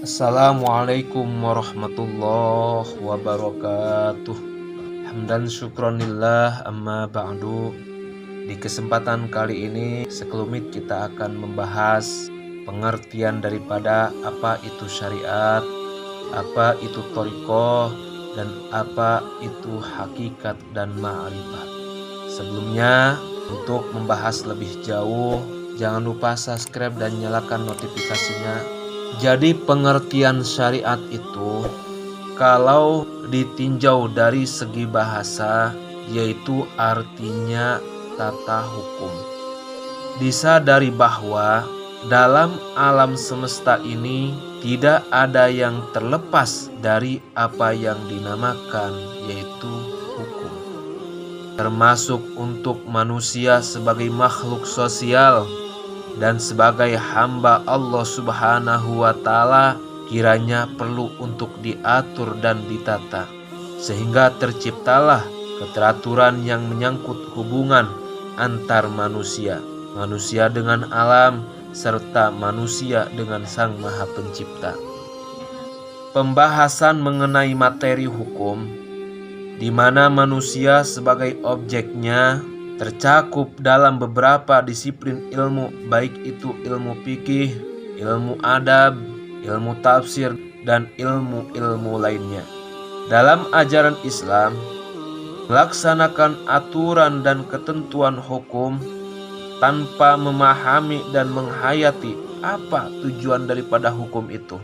Assalamualaikum warahmatullahi wabarakatuh. Hamdan syukronillah amma ba'du. Di kesempatan kali ini sekelumit kita akan membahas pengertian daripada apa itu syariat, apa itu thariqah, dan apa itu hakikat dan ma'rifat. Sebelumnya, untuk membahas lebih jauh, jangan lupa subscribe dan nyalakan notifikasinya. Jadi pengertian syariat itu kalau ditinjau dari segi bahasa yaitu artinya tata hukum. Disadari bahwa dalam alam semesta ini tidak ada yang terlepas dari apa yang dinamakan yaitu hukum. Termasuk untuk manusia sebagai makhluk sosial dan sebagai hamba Allah Subhanahu wa Ta'ala, kiranya perlu untuk diatur dan ditata, sehingga terciptalah keteraturan yang menyangkut hubungan antar manusia, manusia dengan alam, serta manusia dengan Sang Maha Pencipta. Pembahasan mengenai materi hukum, di mana manusia sebagai objeknya tercakup dalam beberapa disiplin ilmu, baik itu ilmu fikih, ilmu adab, ilmu tafsir, dan ilmu-ilmu lainnya. Dalam ajaran Islam, melaksanakan aturan dan ketentuan hukum tanpa memahami dan menghayati apa tujuan daripada hukum itu,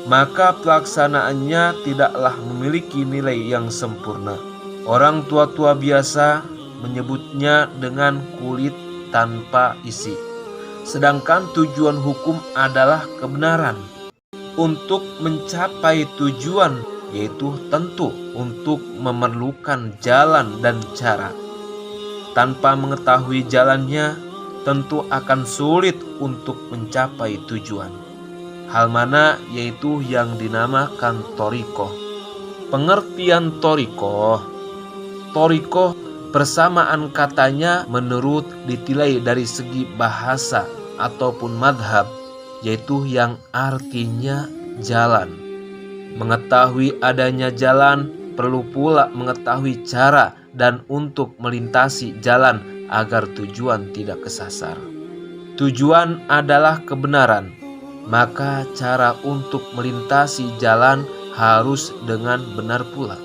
maka pelaksanaannya tidaklah memiliki nilai yang sempurna. Orang tua-tua biasa menyebutnya dengan kulit tanpa isi. Sedangkan tujuan hukum adalah kebenaran. Untuk mencapai tujuan yaitu tentu untuk memerlukan jalan dan cara. Tanpa mengetahui jalannya, tentu akan sulit untuk mencapai tujuan. Hal mana yaitu yang dinamakan thariqah. Pengertian thariqah persamaan katanya menurut ditilai dari segi bahasa ataupun madhab, yaitu yang artinya jalan. Mengetahui adanya jalan, perlu pula mengetahui cara dan untuk melintasi jalan agar tujuan tidak kesasar. Tujuan adalah kebenaran, maka cara untuk melintasi jalan harus dengan benar pula.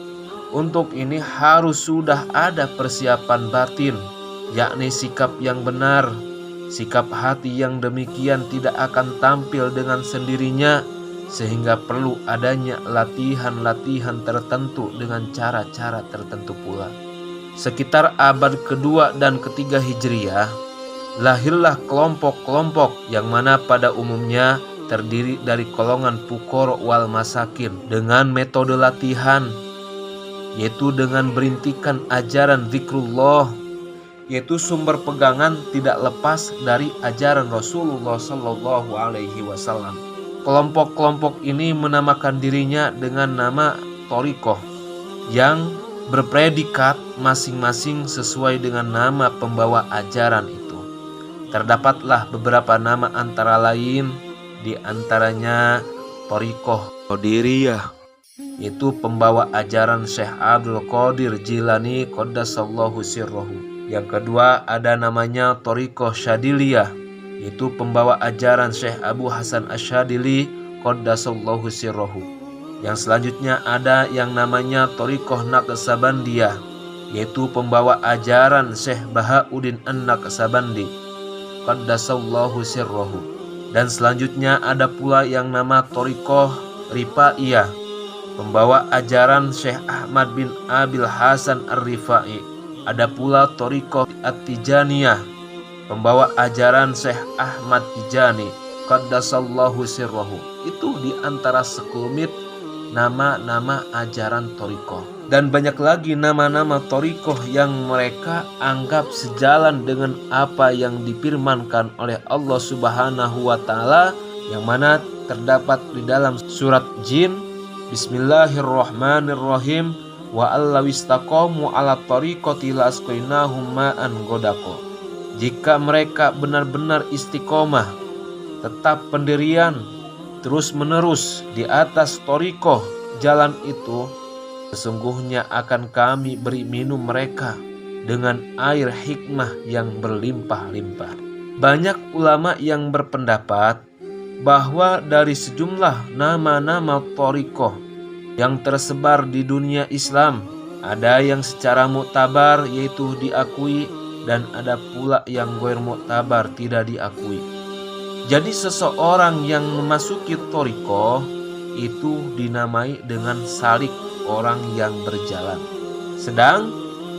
Untuk ini harus sudah ada persiapan batin, yakni sikap yang benar. Sikap hati yang demikian tidak akan tampil dengan sendirinya, sehingga perlu adanya latihan-latihan tertentu dengan cara-cara tertentu pula. Sekitar abad kedua dan ketiga Hijriah, lahirlah kelompok-kelompok yang mana pada umumnya terdiri dari golongan fuqara wal masakin dengan metode latihan, yaitu dengan berintikan ajaran zikrullah, yaitu sumber pegangan tidak lepas dari ajaran Rasulullah Sallallahu Alaihi Wasallam. Kelompok-kelompok ini menamakan dirinya dengan nama thariqah yang berpredikat masing-masing sesuai dengan nama pembawa ajaran itu. Terdapatlah beberapa nama antara lain, di antaranya thariqah Qadiriyah, yaitu pembawa ajaran Syekh Abdul Qadir Jilani Qaddasallahu sirrahu. Yang kedua ada namanya thariqah Syadiliyah, yaitu pembawa ajaran Syekh Abu Hasan Asyadili Qaddasallahu sirrahu. Yang selanjutnya ada yang namanya thariqah Naqsabandiyah, yaitu pembawa ajaran Syekh Bahauddin An-Naqsabandi Qaddasallahu sirrahu. Dan selanjutnya ada pula yang nama thariqah Rifaiyah, pembawa ajaran Syekh Ahmad bin Abil Hasan Ar-Rifai. Ada pula thariqah At-Tijaniyah, pembawa ajaran Syekh Ahmad Tijani Qaddasallahu sirrahu. Itu di antara sekelumit nama-nama ajaran thariqah. Dan banyak lagi nama-nama thariqah yang mereka anggap sejalan dengan apa yang difirmankan oleh Allah Subhanahu wa Ta'ala, yang mana terdapat di dalam surat Jin, Bismillahirrahmanirrahim, wa allawistaqamu ala thariqati lasqainahum ma'an ghadaqo. Jika mereka benar-benar istiqomah, tetap pendirian, terus-menerus di atas thariqah jalan itu, sesungguhnya akan kami beri minum mereka dengan air hikmah yang berlimpah-limpah. Banyak ulama yang berpendapat bahwa dari sejumlah nama-nama thariqah yang tersebar di dunia Islam, ada yang secara muktabar yaitu diakui, dan ada pula yang ghair muktabar tidak diakui. Jadi seseorang yang memasuki thariqah itu dinamai dengan salik, orang yang berjalan. Sedang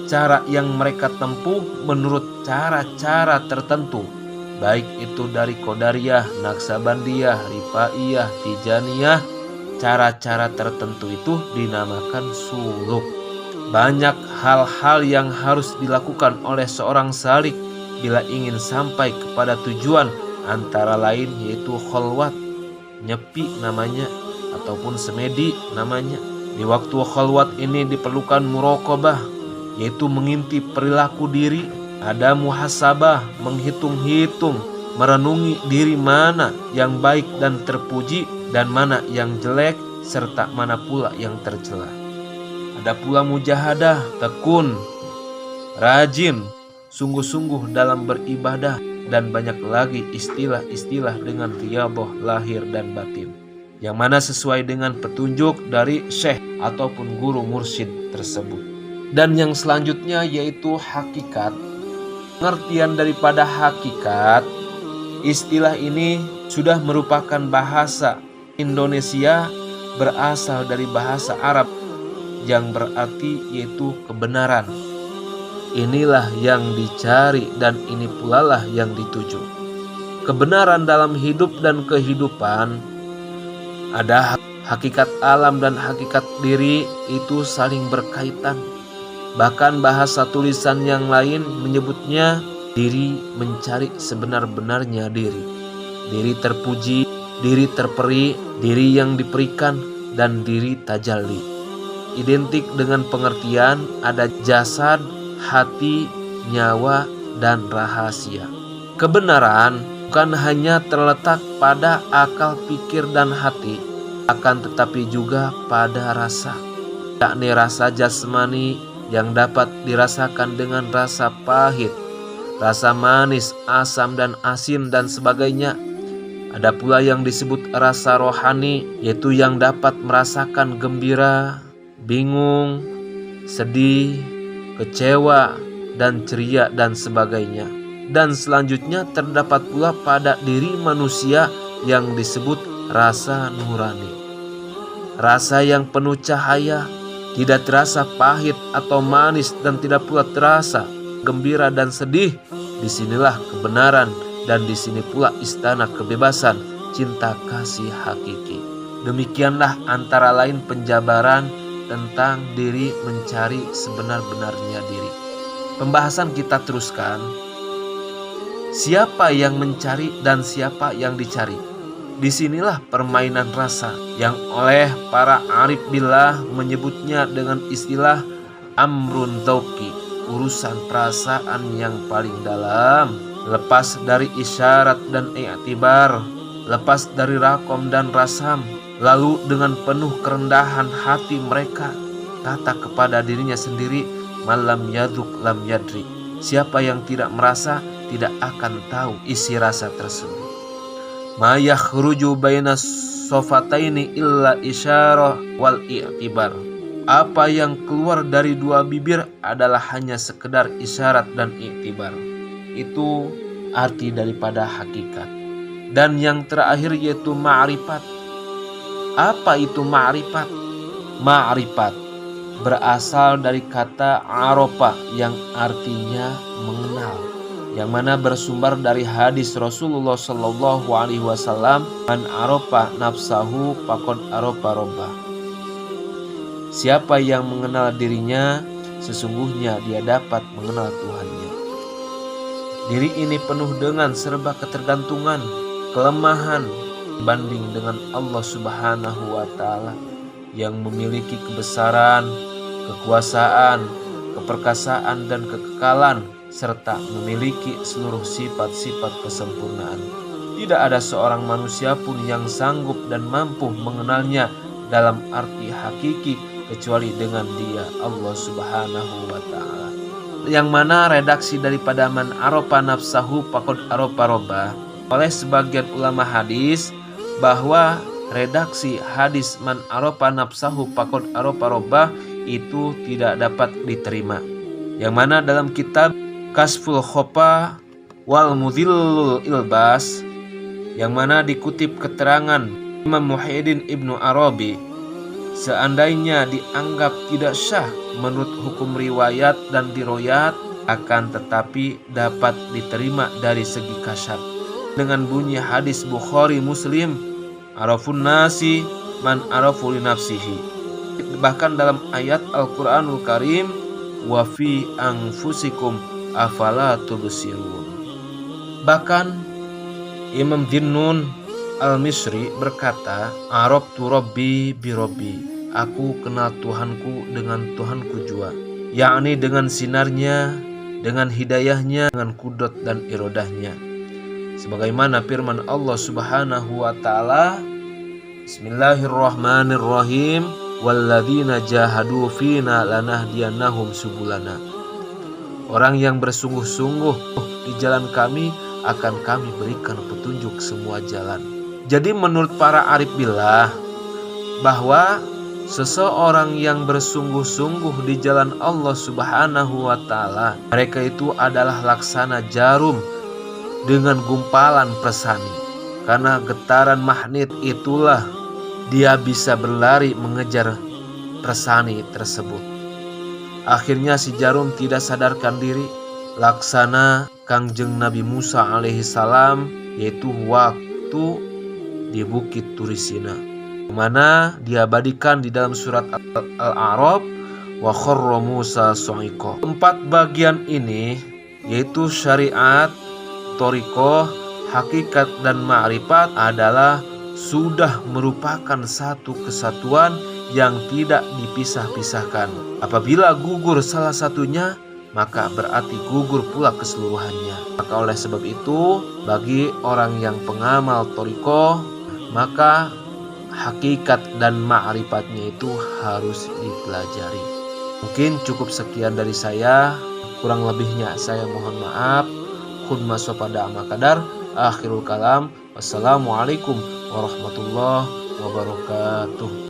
cara yang mereka tempuh menurut cara-cara tertentu, baik itu dari Qadariyah, Naksabandiyah, Rifaiyah, Tijaniyah, cara-cara tertentu itu dinamakan suluk. Banyak hal-hal yang harus dilakukan oleh seorang salik bila ingin sampai kepada tujuan, antara lain yaitu khalwat, nyepi namanya, ataupun semedi namanya. Di waktu khalwat ini diperlukan muraqabah, yaitu mengintip perilaku diri. Ada muhasabah, menghitung-hitung, merenungi diri mana yang baik dan terpuji dan mana yang jelek, serta mana pula yang tercela. Ada pula mujahadah, tekun, rajin, sungguh-sungguh dalam beribadah, dan banyak lagi istilah-istilah dengan riyadhah lahir dan batin, yang mana sesuai dengan petunjuk dari syekh ataupun guru mursyid tersebut. Dan yang selanjutnya yaitu hakikat. Pengertian daripada hakikat, istilah ini sudah merupakan bahasa Indonesia berasal dari bahasa Arab yang berarti yaitu kebenaran. Inilah yang dicari dan ini pula lah yang dituju. Kebenaran dalam hidup dan kehidupan, ada hakikat alam dan hakikat diri, itu saling berkaitan. Bahkan bahasa tulisan yang lain menyebutnya diri mencari sebenar-benarnya diri. Diri terpuji, diri terperi, diri yang diperikan, dan diri tajalli. Identik dengan pengertian ada jasad, hati, nyawa, dan rahasia. Kebenaran bukan hanya terletak pada akal pikir dan hati, akan tetapi juga pada rasa, yakni rasa jasmani yang dapat dirasakan dengan rasa pahit, rasa manis, asam dan asin dan sebagainya. Ada pula yang disebut rasa rohani, yaitu yang dapat merasakan gembira, bingung, sedih, kecewa, dan ceria dan sebagainya. Dan selanjutnya terdapat pula pada diri manusia yang disebut rasa nurani, rasa yang penuh cahaya, tidak terasa pahit atau manis, dan tidak pula terasa gembira dan sedih. Disinilah kebenaran, dan di sini pula istana kebebasan, cinta kasih hakiki. Demikianlah antara lain penjabaran tentang diri mencari sebenar-benarnya diri. Pembahasan kita teruskan. Siapa yang mencari dan siapa yang dicari? Disinilah permainan rasa yang oleh para arif billah menyebutnya dengan istilah amrun dzauqi, urusan perasaan yang paling dalam, lepas dari isyarat dan i'tibar, lepas dari rakom dan rasam. Lalu dengan penuh kerendahan hati mereka kata kepada dirinya sendiri, malam yaduk lam yadri. Siapa yang tidak merasa tidak akan tahu isi rasa tersebut. Ma yakhruju baina sofataini illa isyarah wal i'tibar. Apa yang keluar dari dua bibir adalah hanya sekedar isyarat dan i'tibar. Itu arti daripada hakikat. Dan yang terakhir yaitu ma'rifat. Apa itu ma'rifat? Ma'rifat berasal dari kata arofa yang artinya mengenal, yang mana bersumber dari hadis Rasulullah Shallallahu Alaihi Wasallam, man arofa nafsahu faqad arofa robbah. Siapa yang mengenal dirinya, sesungguhnya dia dapat mengenal Tuhannya. Diri ini penuh dengan serba ketergantungan, kelemahan, banding dengan Allah Subhanahu wa Ta'ala yang memiliki kebesaran, kekuasaan, keperkasaan, dan kekekalan, serta memiliki seluruh sifat-sifat kesempurnaan. Tidak ada seorang manusia pun yang sanggup dan mampu mengenalnya dalam arti hakiki kecuali dengan Dia, Allah Subhanahu wa Ta'ala. Yang mana redaksi daripada man aropa nafsahu faqad aropa robbah, oleh sebagian ulama hadis bahwa redaksi hadis man aropa nafsahu faqad aropa robbah itu tidak dapat diterima. Yang mana dalam kitab Kasful Khofa wal Mudhillul Ilbas, yang mana dikutip keterangan Imam Muhyiddin Ibnu Arabi, seandainya dianggap tidak sah menurut hukum riwayat dan diroyat, akan tetapi dapat diterima dari segi kasar dengan bunyi hadis Bukhari Muslim, arafun nasi man arafu li nafsihi. Bahkan dalam ayat Al-Qur'anul Karim, wa fi anfusikum afala tubsirun. Bahkan Imam Dhinnun Al-Misri berkata, arabtu rabbi bi rabbi, aku kenal Tuhanku dengan Tuhanku jua, yakni dengan sinarnya, dengan hidayahnya, dengan kudrat dan irodahnya. Sebagaimana firman Allah Subhanahu wa Ta'ala, Bismillahirrahmanirrahim, walladzina jahadu fina lanahdiyannahum subulana. Orang yang bersungguh-sungguh di jalan kami akan kami berikan petunjuk semua jalan. Jadi menurut para arif billah, bahwa seseorang yang bersungguh-sungguh di jalan Allah Subhanahu wa Ta'ala, mereka itu adalah laksana jarum dengan gumpalan persani. Karena getaran magnet itulah dia bisa berlari mengejar persani tersebut. Akhirnya si jarum tidak sadarkan diri, laksana Kangjeng Nabi Musa alaihissalam, yaitu waktu di Bukit Turisina, mana diabadikan di dalam surat Al-A'raf, wa kharra Musa so'iko. 4 bagian ini, yaitu syariat, thariqah, hakikat dan ma'rifat, adalah sudah merupakan satu kesatuan yang tidak dipisah-pisahkan. Apabila gugur salah satunya, maka berarti gugur pula keseluruhannya. Maka oleh sebab itu, bagi orang yang pengamal thariqah, maka hakikat dan ma'rifatnya itu harus dipelajari. Mungkin cukup sekian dari saya, kurang lebihnya saya mohon maaf. Khudma sopada amakadar, akhirul kalam. Wassalamualaikum warahmatullahi wabarakatuh.